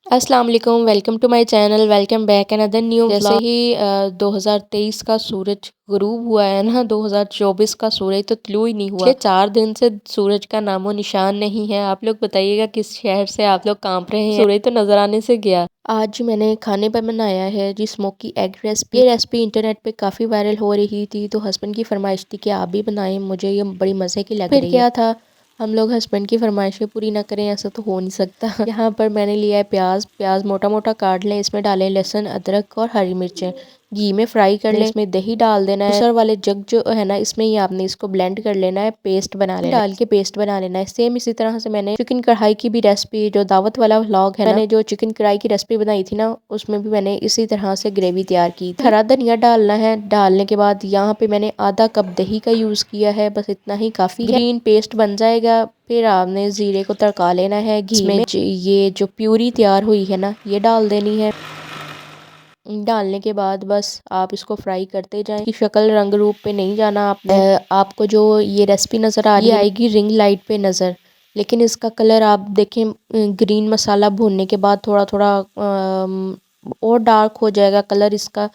अस्सलाम वालेकुम, welcome to my channel, welcome back another new जैसे ही 2023 का सूरज गुरूब हुआ है ना, 2024 का सूरज तो तुलू ही नहीं हुआ। पिछले 4 दिन से सूरज का नामो निशान नहीं है। आप लोग बताइएगा किस शहर से आप लोग कांप रहे हैं। सूरज तो नजर आने से गया। आज मैंने खाने पर बनाया है जी स्मोकी एग रेसिपी। ये रेसिपी इंटरनेट पे काफ़ी वायरल हो रही थी, तो हस्बैंड की फरमाइश थी कि आप भी बनाएं, मुझे ये बड़ी मज़े की लग रही है। फिर क्या था, हम लोग हस्बैंड की फरमाइशें पूरी ना करें, ऐसा तो हो नहीं सकता। यहाँ पर मैंने लिया है प्याज मोटा मोटा काट लें, इसमें डालें लहसुन, अदरक और हरी मिर्चें, घी में फ्राई कर लें। इसमें दही डाल देना है। दूसर वाले जग जो है ना, इसमें ही आपने इसको ब्लेंड कर लेना है, पेस्ट बना लेना है, डाल के पेस्ट बना लेना है। सेम इसी तरह से मैंने चिकन कढ़ाई की भी रेसिपी, जो दावत वाला व्लॉग है, मैंने जो चिकन कढ़ाई की रेसिपी बनाई थी ना, उसमें भी मैंने इसी तरह से ग्रेवी तैयार की थी। हरा धनिया डालना है। डालने के बाद यहाँ पे मैंने आधा कप दही का यूज किया है, बस इतना ही काफी है। ग्रीन पेस्ट बन जाएगा। फिर आपने जीरे को तड़का लेना है घी में। ये जो प्यूरी तैयार हुई है ना, ये डाल देनी है। डालने के बाद बस आप इसको फ्राई करते जाएं। की शक्ल रंग रूप पे नहीं जाना आपने। आपको जो ये रेसिपी नज़र आ रही है, आएगी रिंग लाइट पे नज़र, लेकिन इसका कलर आप देखें ग्रीन मसाला भूनने के बाद थोड़ा थोड़ा और डार्क हो जाएगा कलर इसका,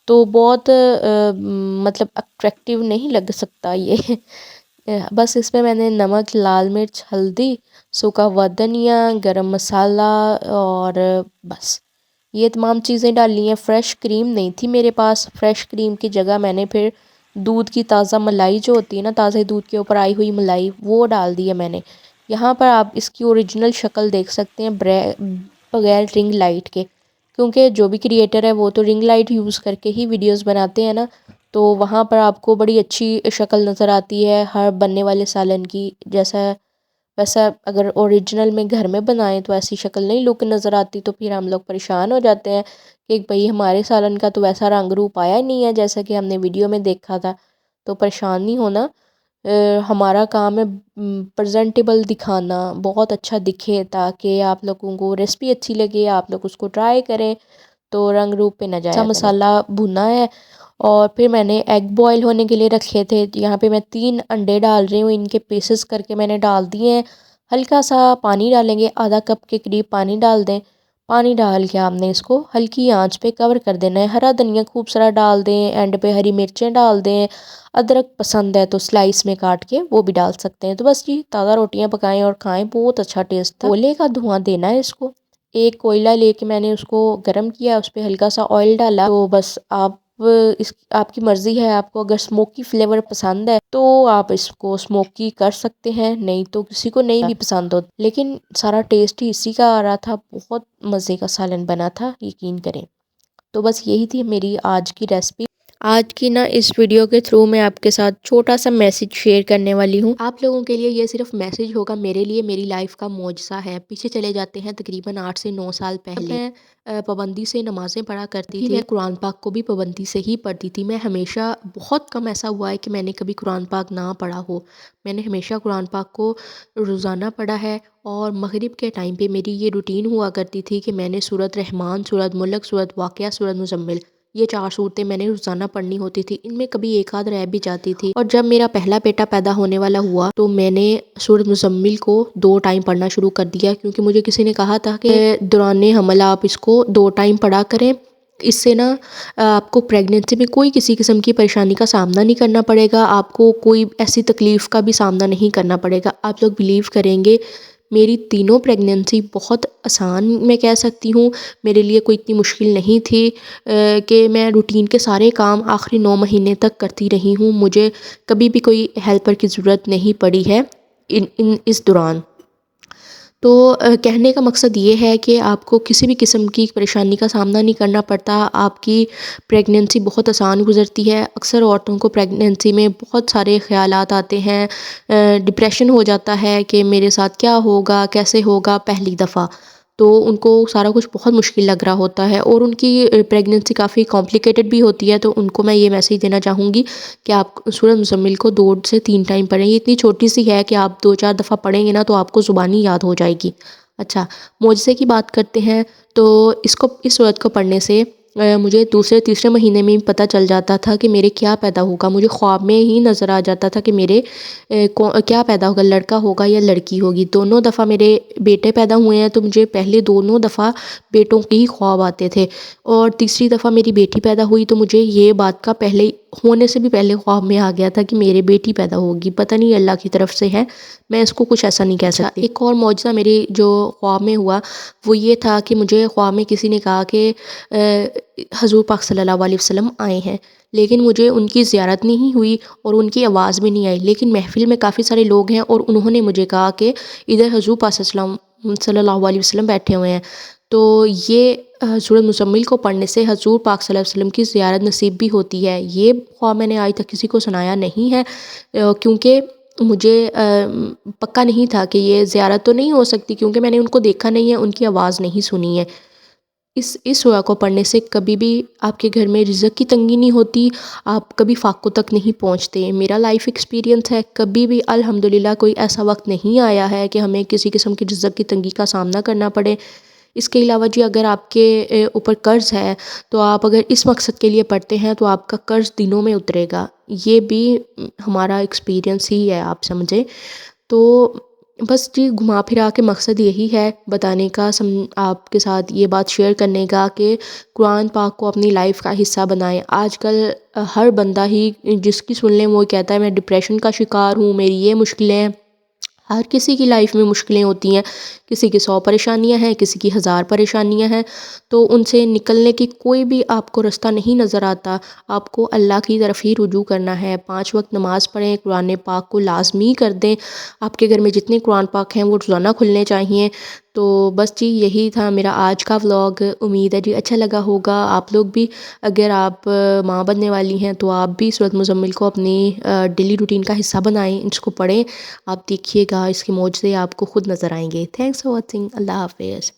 तो बहुत मतलब अट्रैक्टिव नहीं लग सकता ये। बस इसमें मैंने नमक, लाल मिर्च, हल्दी, सूखा हुआ धनिया, गरम मसाला और बस ये तमाम चीज़ें डाली हैं। फ्रेश क्रीम नहीं थी मेरे पास, फ्रेश क्रीम की जगह मैंने फिर दूध की ताज़ा मलाई जो होती है ना, ताज़े दूध के ऊपर आई हुई मलाई, वो डाल दी है मैंने। यहाँ पर आप इसकी ओरिजिनल शक्ल देख सकते हैं बगैर रिंग लाइट के, क्योंकि जो भी क्रिएटर है वो तो रिंग लाइट यूज़ करके ही वीडियोस बनाते हैं ना, तो वहाँ पर आपको बड़ी अच्छी शक्ल नज़र आती है हर बनने वाले सालन की। जैसा वैसा अगर ओरिजिनल में घर में बनाएं तो ऐसी शक्ल नहीं लुक नज़र आती, तो फिर हम लोग परेशान हो जाते हैं कि भाई हमारे सालन का तो वैसा रंग रूप आया ही नहीं है जैसा कि हमने वीडियो में देखा था। तो परेशान नहीं होना। हमारा काम है प्रेजेंटेबल दिखाना, बहुत अच्छा दिखे, ताकि आप लोगों को रेसिपी अच्छी लगे, आप लोग उसको ट्राई करें, तो रंग रूप पे न जाए। अच्छा मसाला भुना है और फिर मैंने एग बॉईल होने के लिए रखे थे। यहाँ पे मैं 3 अंडे डाल रही हूँ, इनके पीसेस करके मैंने डाल दिए हैं। हल्का सा पानी डालेंगे, आधा कप के करीब पानी डाल दें। पानी डाल के आपने इसको हल्की आंच पे कवर कर देना है। हरा धनिया खूब सारा डाल दें, एंड पे हरी मिर्चें डाल दें। अदरक पसंद है तो स्लाइस में काट के वो भी डाल सकते हैं। तो बस जी ताज़ा रोटियां पकाएं और खाएं, बहुत अच्छा टेस्ट था। कोयले का धुआं देना है इसको। एक कोयला लेके मैंने उसको गर्म किया, उस पर हल्का सा ऑयल डाला। तो बस आप इस आपकी मर्ज़ी है, आपको अगर स्मोकी फ्लेवर पसंद है तो आप इसको स्मोकी कर सकते हैं, नहीं तो किसी को नहीं भी पसंद हो, लेकिन सारा टेस्ट ही इसी का आ रहा था। बहुत मज़े का सालन बना था, यकीन करें। तो बस यही थी मेरी आज की रेसिपी। आज की ना इस वीडियो के थ्रू मैं आपके साथ छोटा सा मैसेज शेयर करने वाली हूँ। आप लोगों के लिए ये सिर्फ मैसेज होगा, मेरे लिए मेरी लाइफ का मौजज़ा है। पीछे चले जाते हैं तकरीबन 8 से 9 साल पहले। मैं पाबंदी से नमाज़ें पढ़ा करती थी। मैं कुरान पाक को भी पाबंदी से ही पढ़ती थी। मैं हमेशा, बहुत कम ऐसा हुआ है कि मैंने कभी कुरान पाक ना पढ़ा हो। मैंने हमेशा कुरान पाक को रोज़ाना पढ़ा है। और मगरिब के टाइम पे मेरी ये रूटीन हुआ करती थी कि मैंने सूरत रहमान, सूरत मुल्क, सूरत वाक़िया, सूरत मुज़म्मिल, ये 4 सूरतें मैंने रोज़ाना पढ़नी होती थी। इनमें कभी एक आध रह भी जाती थी। और जब मेरा पहला बेटा पैदा होने वाला हुआ तो मैंने सूरत मुज़म्मिल को 2 टाइम पढ़ना शुरू कर दिया, क्योंकि मुझे किसी ने कहा था कि दौरान हमल आप इसको 2 टाइम पढ़ा करें। इससे ना आपको प्रेगनेंसी में कोई किसी किस्म की परेशानी का सामना नहीं करना पड़ेगा, आपको कोई ऐसी तकलीफ़ का भी सामना नहीं करना पड़ेगा। आप लोग बिलीव करेंगे, मेरी तीनों प्रेगनेंसी बहुत आसान मैं कह सकती हूँ, मेरे लिए कोई इतनी मुश्किल नहीं थी कि मैं रूटीन के सारे काम आखिरी 9 महीने तक करती रही हूँ। मुझे कभी भी कोई हेल्पर की ज़रूरत नहीं पड़ी है इस दौरान। तो कहने का मकसद ये है कि आपको किसी भी किस्म की परेशानी का सामना नहीं करना पड़ता। आपकी प्रेगनेंसी बहुत आसान गुजरती है। अक्सर औरतों को प्रेगनेंसी में बहुत सारे ख़यालात आते हैं, डिप्रेशन हो जाता है कि मेरे साथ क्या होगा, कैसे होगा पहली दफ़ा, तो उनको सारा कुछ बहुत मुश्किल लग रहा होता है। और उनकी प्रेगनेंसी काफ़ी कॉम्प्लिकेटेड भी होती है। तो उनको मैं ये मैसेज देना चाहूँगी कि आप सूरत मुज़म्मिल को 2 से 3 टाइम पढ़ें। ये इतनी छोटी सी है कि आप 2-4 दफ़ा पढ़ेंगे ना तो आपको ज़ुबानी याद हो जाएगी। अच्छा, मुआज़े की बात करते हैं तो इस सूरत को पढ़ने से مجھے دوسرے تیسرے مہینے میں پتہ چل جاتا تھا کہ میرے کیا پیدا ہوگا. مجھے خواب میں ہی نظر آ جاتا تھا کہ میرے کیا پیدا ہوگا، لڑکا ہوگا یا لڑکی ہوگی. دونوں دفعہ میرے بیٹے پیدا ہوئے ہیں تو مجھے پہلے دونوں دفعہ بیٹوں کے ہی خواب آتے تھے، اور تیسری دفعہ میری بیٹی پیدا ہوئی تو مجھے یہ بات کا پہلے ہونے سے بھی پہلے خواب میں آ گیا تھا کہ میرے بیٹی پیدا ہوگی. پتہ نہیں اللہ کی طرف سے ہے، میں اس کو کچھ ایسا نہیں کہہ سکتی. ایک اور معجزہ میری جو خواب میں ہوا وہ یہ تھا کہ مجھے خواب میں کسی نے کہا کہ حضور پاک صلی اللہ علیہ وسلم آئے ہیں، لیکن مجھے ان کی زیارت نہیں ہوئی اور ان کی آواز بھی نہیں آئی. لیکن محفل میں کافی سارے لوگ ہیں اور انہوں نے مجھے کہا کہ ادھر حضور پاک صلی اللہ علیہ وسلم بیٹھے ہوئے ہیں. تو یہ سورۃ مزمل کو پڑھنے سے حضور پاک صلی اللہ علیہ وسلم کی زیارت نصیب بھی ہوتی ہے. یہ خواب میں نے آج تک کسی کو سنایا نہیں ہے، کیونکہ مجھے پکا نہیں تھا کہ یہ زیارت تو نہیں ہو سکتی، کیونکہ میں نے ان کو دیکھا نہیں ہے، ان کی آواز نہیں سنی ہے. اس سورہ کو پڑھنے سے کبھی بھی آپ کے گھر میں رزق کی تنگی نہیں ہوتی، آپ کبھی فاقوں تک نہیں پہنچتے. میرا لائف ایکسپیرینس ہے، کبھی بھی الحمدللہ کوئی ایسا وقت نہیں آیا ہے کہ ہمیں کسی قسم کی رزق کی تنگی کا سامنا کرنا پڑے. اس کے علاوہ جی اگر آپ کے اوپر قرض ہے تو آپ اگر اس مقصد کے لیے پڑھتے ہیں تو آپ کا قرض دنوں میں اترے گا. یہ بھی ہمارا ایکسپیرینس ہی ہے، آپ سمجھیں. تو بس جی گھما پھرا کے مقصد یہی ہے بتانے کا، آپ کے ساتھ یہ بات شیئر کرنے کا کہ قرآن پاک کو اپنی لائف کا حصہ بنائیں. آج کل ہر بندہ ہی جس کی سن لیں وہ کہتا ہے میں ڈپریشن کا شکار ہوں، میری یہ مشکلیں ہیں. ہر کسی کی لائف میں مشکلیں ہوتی ہیں، کسی کی 100 پریشانیاں ہیں، کسی کی 1000 پریشانیاں ہیں. تو ان سے نکلنے کی کوئی بھی آپ کو رستہ نہیں نظر آتا، آپ کو اللہ کی طرف ہی رجوع کرنا ہے. 5 وقت نماز پڑھیں، قرآن پاک کو لازمی کر دیں. آپ کے گھر میں جتنے قرآن پاک ہیں وہ روزانہ کھلنے چاہیے. تو بس جی یہی تھا میرا آج کا ولاگ. امید ہے جی اچھا لگا ہوگا. آپ لوگ بھی اگر آپ ماں بننے والی ہیں تو آپ بھی سورۃ مزمل کو اپنی ڈیلی روٹین کا حصہ بنائیں، اس کو پڑھیں. آپ دیکھیے گا اس کے معجزے آپ کو خود نظر آئیں گے. Thanks for watching. اللہ حافظ.